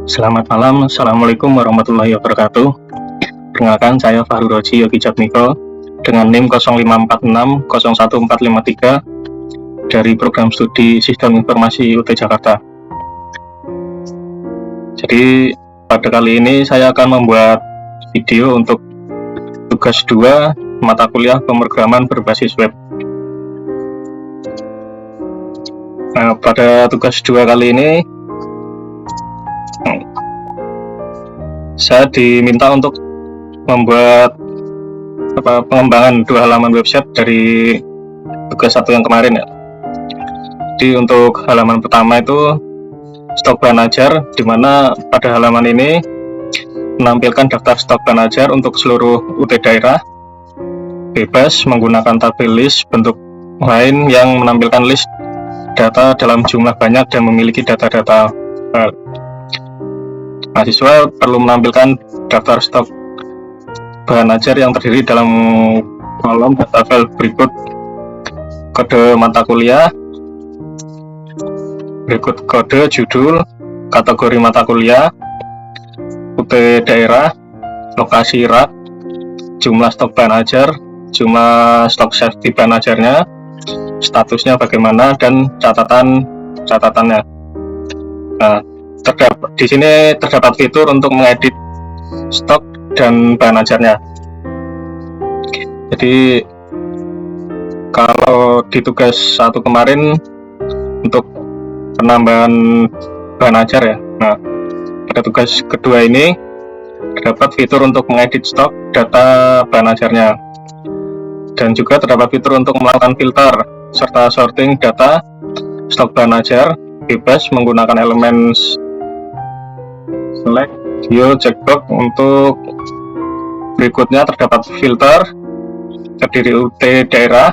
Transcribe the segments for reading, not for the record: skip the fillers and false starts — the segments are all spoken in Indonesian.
Selamat malam, Assalamualaikum warahmatullahi wabarakatuh. Perkenalkan, saya Fahru Roji Yogi Jatmiko dengan NIM 0546 01453 dari program studi Sistem Informasi UT Jakarta. Jadi pada kali ini saya akan membuat video untuk tugas 2 mata kuliah pemrograman berbasis web. Nah, pada tugas 2 kali ini saya diminta untuk membuat pengembangan 2 halaman website dari tugas 1 yang kemarin ya. Jadi untuk halaman pertama itu stok bahan ajar, di mana pada halaman ini menampilkan daftar stok bahan ajar untuk seluruh UT daerah bebas menggunakan tabel list bentuk lain yang menampilkan list data dalam jumlah banyak dan memiliki data-data. Mahasiswa perlu menampilkan daftar stok bahan ajar yang terdiri dalam kolom data file berikut: kode mata kuliah, berikut kode judul, kategori mata kuliah, UT daerah, lokasi rak, jumlah stok bahan ajar, jumlah stok safety bahan ajarnya, statusnya bagaimana, dan catatannya. Nah, di sini terdapat fitur untuk mengedit stok dan bahan ajarnya. Jadi kalau di tugas 1 kemarin untuk penambahan bahan ajar ya, nah pada tugas kedua ini terdapat fitur untuk mengedit stok data bahan ajarnya, dan juga terdapat fitur untuk melakukan filter serta sorting data stok bahan ajar bebas menggunakan elemen select view checkbox. Untuk berikutnya terdapat filter terdiri UT daerah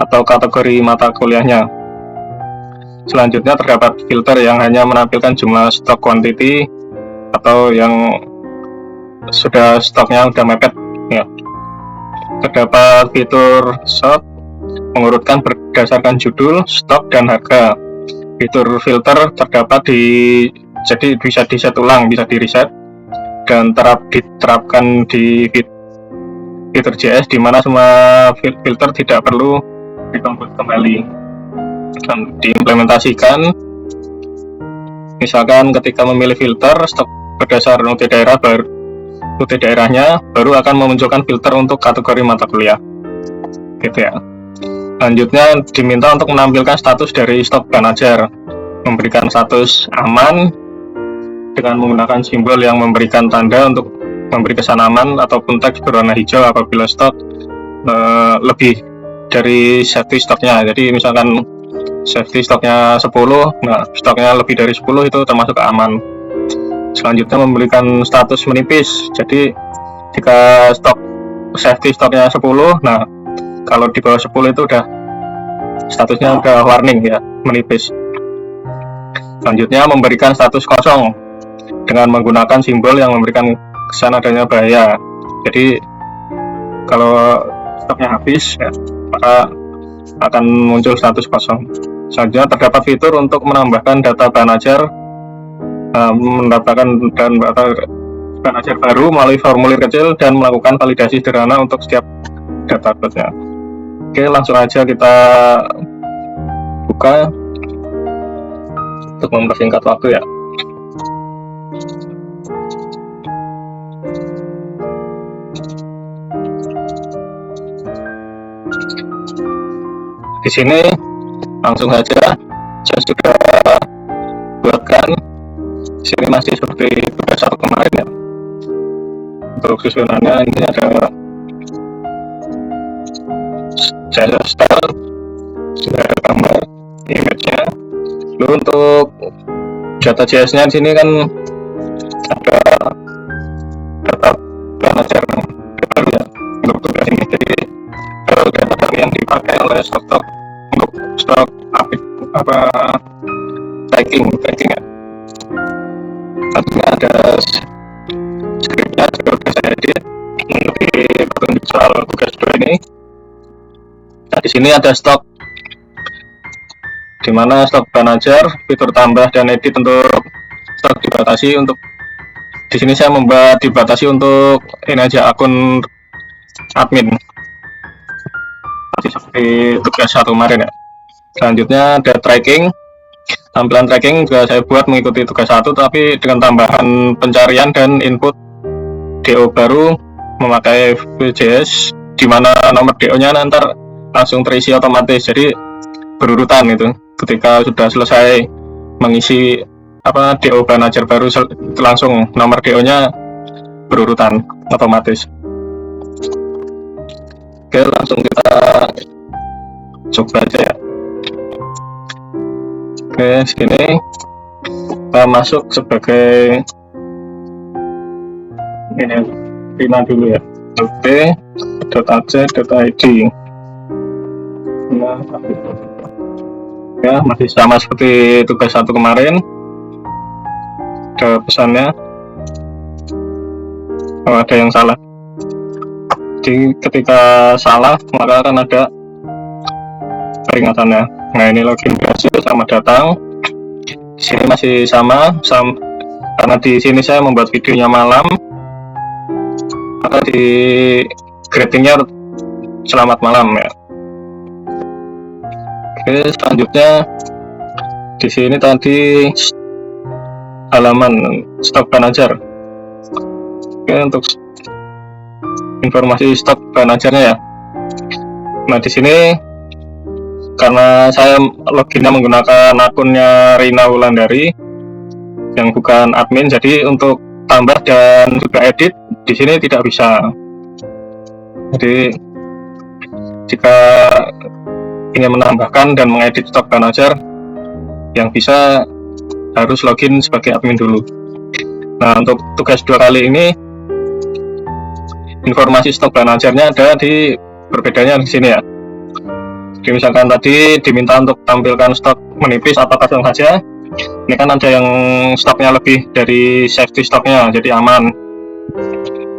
atau kategori mata kuliahnya. Selanjutnya terdapat filter yang hanya menampilkan jumlah stok quantity atau yang stoknya sudah mepet ya. Terdapat fitur sort mengurutkan berdasarkan judul, stok, dan harga. Fitur filter terdapat jadi bisa di-set ulang, bisa di-reset, dan diterapkan di fitur JS, di mana semua filter tidak perlu dikomput kembali dan diimplementasikan. Misalkan ketika memilih filter stok berdasarkan UT daerah, UT daerahnya baru akan memunculkan filter untuk kategori mata kuliah gitu ya. Selanjutnya diminta untuk menampilkan status dari stok bahan ajar, memberikan status aman dengan menggunakan simbol yang memberikan tanda untuk memberi kesan aman, ataupun teks berwarna hijau apabila stok lebih dari safety stoknya. Jadi misalkan safety stoknya 10, nah stoknya lebih dari 10 itu termasuk aman. Selanjutnya memberikan status menipis. Jadi jika safety stoknya 10, nah kalau di bawah 10 itu udah statusnya udah warning ya, menipis. Selanjutnya memberikan status kosong dengan menggunakan simbol yang memberikan kesan adanya bahaya. Jadi kalau stoknya habis ya, maka akan muncul status kosong. Selanjutnya terdapat fitur untuk menambahkan data bahan ajar, mendapatkan bahan ajar baru melalui formulir kecil dan melakukan validasi sederhana untuk setiap database-nya. Oke, langsung aja kita buka untuk mempersingkat waktu ya. Di sini langsung saja saya sudah buatkan. Di sini masih seperti tugas 1 kemarin ya. Untuk susunannya ini ada saya style, sudah ada gambar, image-nya. Lalu untuk data JS-nya di sini kan ada data bahan ajar baru ya untuk tugas ini. Jadi data yang dipakai oleh stok untuk stok tracking ya. Tentunya ada scriptnya juga sudah saya edit menjadi petunjuk soal tugas 2 ini. Nah, di sini ada stok di mana stok manager, fitur tambah dan edit untuk stok dibatasi. Untuk di sini saya membuat dibatasi untuk ini aja, akun admin, seperti tugas 1 kemarin ya. Selanjutnya ada tracking. Tampilan tracking juga saya buat mengikuti tugas 1, tapi dengan tambahan pencarian dan input DO baru memakai VJS, di mana nomor DO-nya nanti langsung terisi otomatis, jadi berurutan itu. Ketika sudah selesai mengisi DO manager baru, langsung nomor DO-nya berurutan otomatis. Oke, langsung kita coba aja ya. Oke, sini kita masuk sebagai ini, terima dulu ya, lp.ac.id. Nah, ya masih sama seperti tugas 1 kemarin. Ada pesannya, ada yang salah. Jadi ketika salah maka akan ada peringatannya. Nah, ini login berhasil, selamat datang. Di sini masih sama, karena di sini saya membuat videonya malam, maka di greetingnya selamat malam ya. Oke, selanjutnya di sini tadi halaman stok manager. Oke, untuk informasi stok manajernya ya. Nah, di sini karena saya loginnya menggunakan akunnya Rina Wulandari yang bukan admin, jadi untuk tambah dan juga edit di sini tidak bisa. Jadi jika ingin menambahkan dan mengedit stok manager, yang bisa harus login sebagai admin dulu. Nah, untuk tugas 2 kali ini informasi stok manajernya ada di berbedanya di sini ya. Jadi misalkan tadi diminta untuk tampilkan stok menipis atau kosong saja, ini kan ada yang stoknya lebih dari safety stoknya, jadi aman.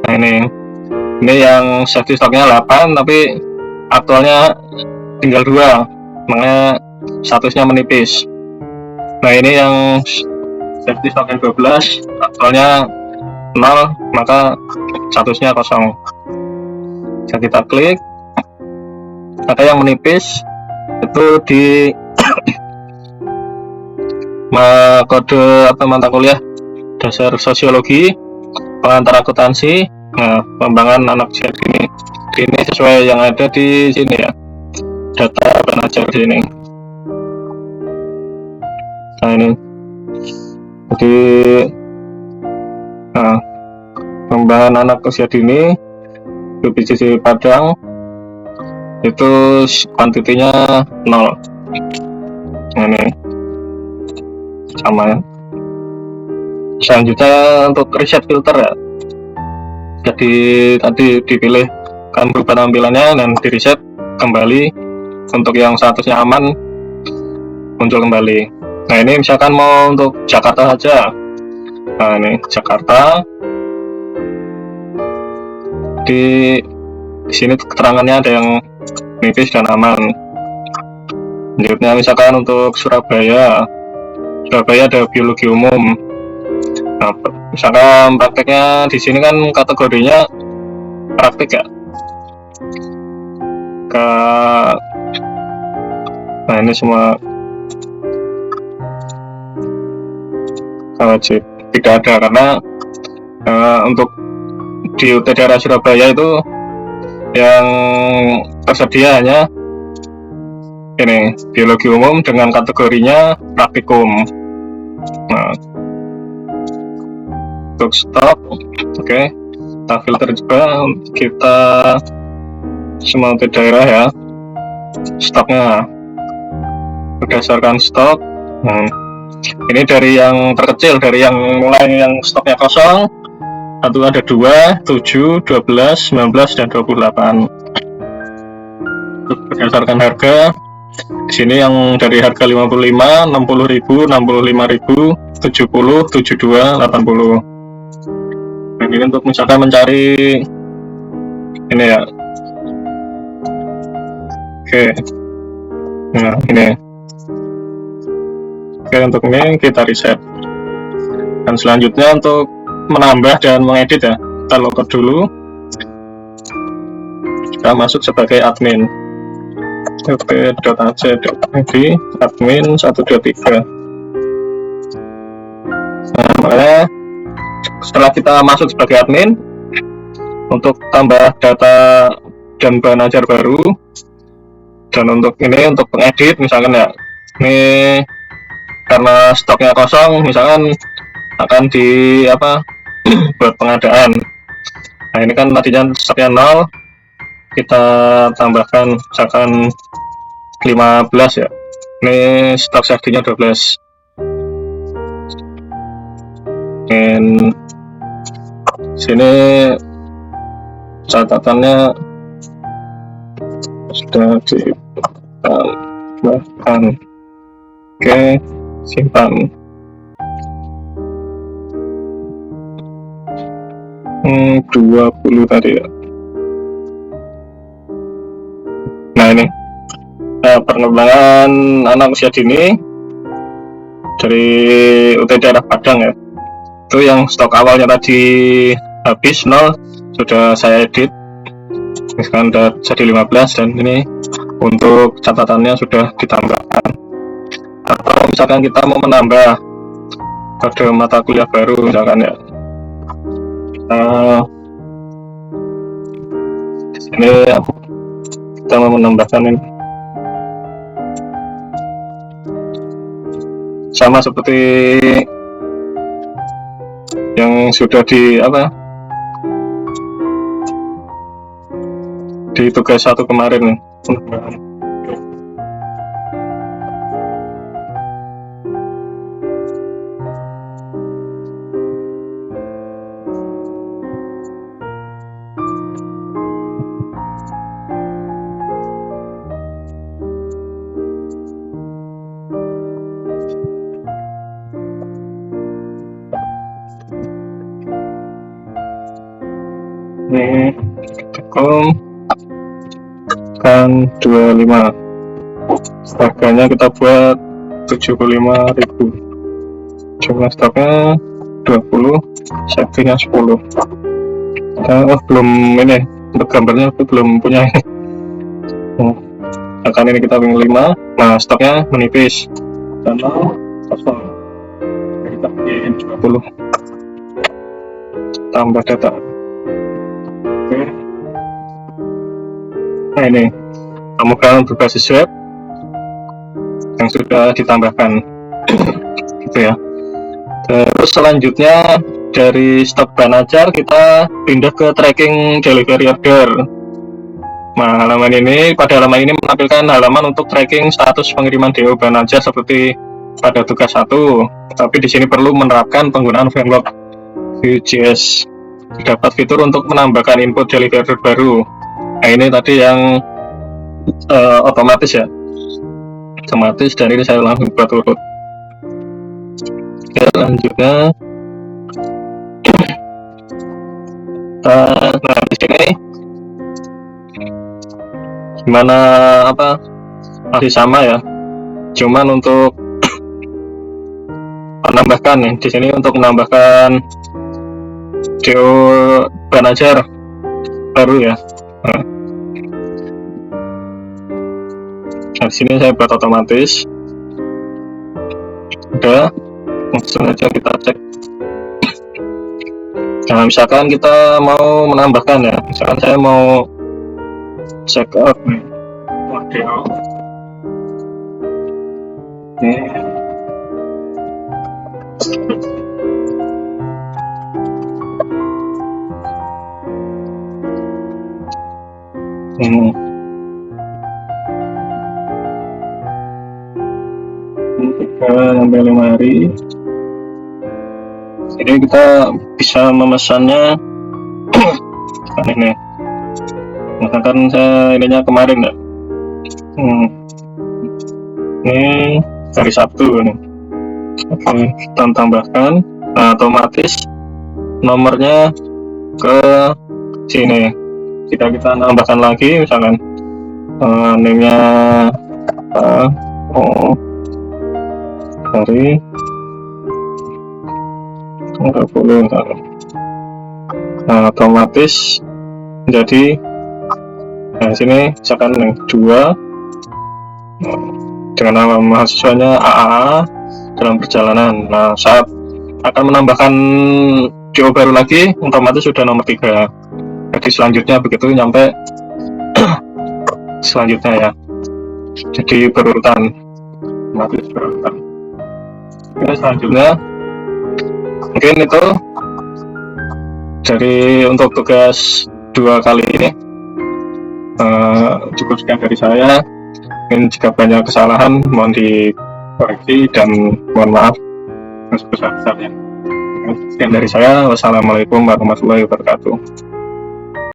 Nah, ini yang safety stoknya 8 tapi aktualnya tinggal 2, makanya statusnya menipis. Nah, ini yang safety stoknya 12, aktualnya 0, maka statusnya kosong. Bisa kita klik. Ada yang menipis itu di kode mata kuliah dasar sosiologi, pengantar akuntansi. Nah, pengembangan anak ini sesuai yang ada di sini ya, data manager di sini. Nah, ini jadi pengembangan anak usia dini BPJS Padang itu kuantitinya 0. Nah, ini sama ya. Selanjutnya untuk reset filter ya, jadi tadi dipilih kan berubah tampilannya dan di reset kembali untuk yang statusnya aman muncul kembali. Nah, ini misalkan mau untuk Jakarta saja. Nah, ini Jakarta, di sini keterangannya ada yang menipis dan aman. Selanjutnya misalkan untuk Surabaya ada biologi umum. Nah, misalkan prakteknya di sini kan kategorinya praktik ya. Nah, ini semua wajib, tidak ada karena untuk di UT daerah Surabaya itu yang tersedia hanya ini biologi umum dengan kategorinya praktikum. Nah, untuk stok, oke, kita filter juga, kita semua UT daerah ya, stoknya berdasarkan stok. Nah, ini dari yang terkecil, dari yang mulai yang stoknya kosong, ada 2, 7, 12, 19, dan 28. Berdasarkan harga, di sini yang dari harga 55, 60.000, 65.000, 70, 72, 80. Dan ini untuk misalkan mencari ini ya. Oke. Nah, ini Oke, untuk ini kita reset. Dan selanjutnya untuk menambah dan mengedit ya, kita login dulu. Kita masuk sebagai admin. wp.ac.id admin 123. Nah, makanya setelah kita masuk sebagai admin, untuk tambah data dan bahan ajar baru, dan untuk ini untuk pengedit misalkan ya, ini karena stoknya kosong misalkan akan di buat pengadaan. Nah, ini kan tadinya stoknya 0, kita tambahkan misalkan 15 ya, ini stok safety-nya 12. Dan sini catatannya sudah ditambahkan. Oke, simpan. 20 tadi ya. Nah, ini perkembangan anak usia dini dari UT daerah Padang ya. Itu yang stok awalnya tadi habis 0, sudah saya edit, misalkan sudah jadi 15, dan ini untuk catatannya sudah ditambahkan. Atau misalkan kita mau menambah kode mata kuliah baru misalkan ya, di sini kita mau menambahkan ini sama seperti yang sudah di tugas 1 kemarin nih. Ini tekom kan 25, harganya kita buat 75.000, jumlah stoknya 20, safety-nya 10. Belum ini, untuk gambarnya aku belum punya ini. Akan ini kita pilih 5. Nah, stoknya menipis karena kosong, kita bikin 20, tambah data. Oke. Nah, ini pembukaan berbasis web yang sudah ditambahkan gitu ya. Terus selanjutnya dari stok bahan ajar kita pindah ke tracking delivery order. Nah, pada halaman ini menampilkan halaman untuk tracking status pengiriman DO bahan ajar seperti pada tugas 1. Tapi di sini perlu menerapkan penggunaan framework Vue.js. Dapat fitur untuk menambahkan input delivery order baru. Nah, ini tadi yang otomatis ya, otomatis, dan ini saya langsung buat urut. Oke, selanjutnya nah, di sini gimana masih sama ya, cuman untuk menambahkan nih di sini untuk menambahkan DO bahan ajar baru ya. Nah, di sini saya buat otomatis. Udah, langsung aja kita cek. Nah, misalkan kita mau menambahkan ya, misalkan saya mau check out model. Ini 3-5 hari. Jadi kita bisa memesannya kan ini. Misalkan saya ininya kemarin ya. Ini hari Sabtu nih. Oke, kita tambahkan. Nah, otomatis nomornya ke sini. Jika kita tambahkan lagi misalkan name-nya hari nggak boleh. Nah, otomatis menjadi, nah sini misalkan yang 2 dengan nama mahasiswanya AAA dalam perjalanan. Nah, saat akan menambahkan DO baru lagi, otomatis sudah nomor 3. Jadi selanjutnya begitu nyampe selanjutnya ya. Jadi berurutan, otomatis berurutan. Oke, selanjutnya mungkin itu dari untuk tugas 2 kali ini. Cukup sekian dari saya. Mungkin jika banyak kesalahan mohon dikoreksi dan mohon maaf sebesar-besarnya. Sekian dari saya. Wassalamualaikum warahmatullahi wabarakatuh.